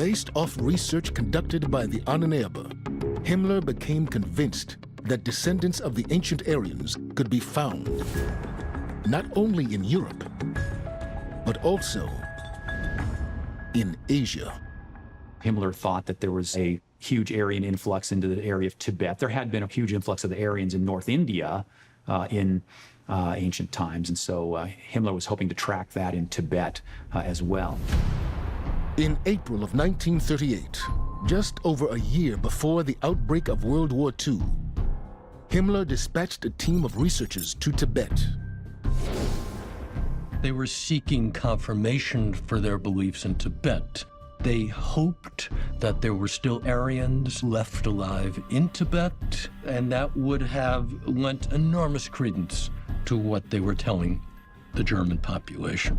Based off research conducted by the Ahnenerbe, Himmler became convinced that descendants of the ancient Aryans could be found not only in Europe, but also in Asia. Himmler thought that there was a huge Aryan influx into the area of Tibet. There had been a huge influx of the Aryans in North India in ancient times, and so Himmler was hoping to track that in Tibet as well. In April of 1938, just over a year before the outbreak of World War II, Himmler dispatched a team of researchers to Tibet. They were seeking confirmation for their beliefs in Tibet. They hoped that there were still Aryans left alive in Tibet, and that would have lent enormous credence to what they were telling the German population.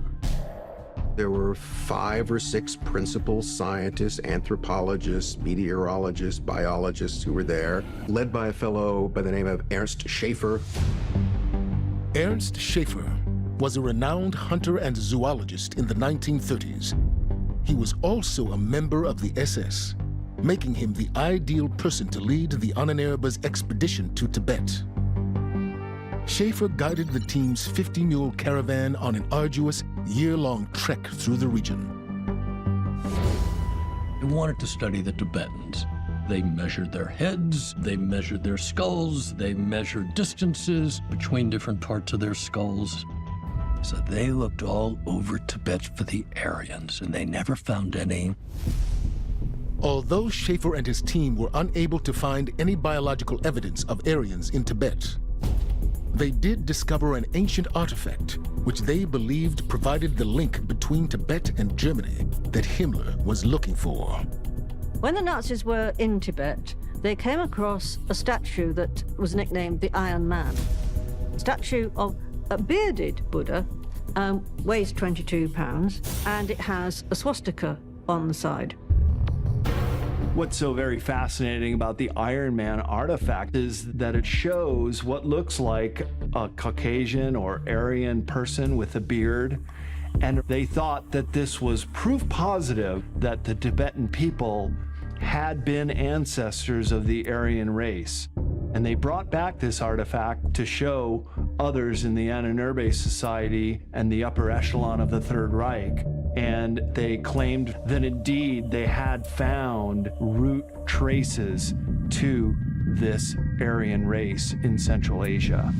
There were 5 or 6 principal scientists, anthropologists, meteorologists, biologists who were there, led by a fellow by the name of Ernst Schaefer. Ernst Schaefer was a renowned hunter and zoologist in the 1930s. He was also a member of the SS, making him the ideal person to lead the Ahnenerbe's expedition to Tibet. Schaefer guided the team's 50-mule caravan on an arduous, year-long trek through the region. They wanted to study the Tibetans. They measured their heads, they measured their skulls, they measured distances between different parts of their skulls. So they looked all over Tibet for the Aryans, and they never found any. Although Schaefer and his team were unable to find any biological evidence of Aryans in Tibet, they did discover an ancient artifact which they believed provided the link between Tibet and Germany that Himmler was looking for. When the Nazis were in Tibet, they came across a statue that was nicknamed the Iron Man. A statue of a bearded Buddha, weighs 22 pounds, and it has a swastika on the side. What's so very fascinating about the Iron Man artifact is that it shows what looks like a Caucasian or Aryan person with a beard. And they thought that this was proof positive that the Tibetan people had been ancestors of the Aryan race. And they brought back this artifact to show others in the Ahnenerbe Society and the upper echelon of the Third Reich. And they claimed that indeed they had found root traces to this Aryan race in Central Asia.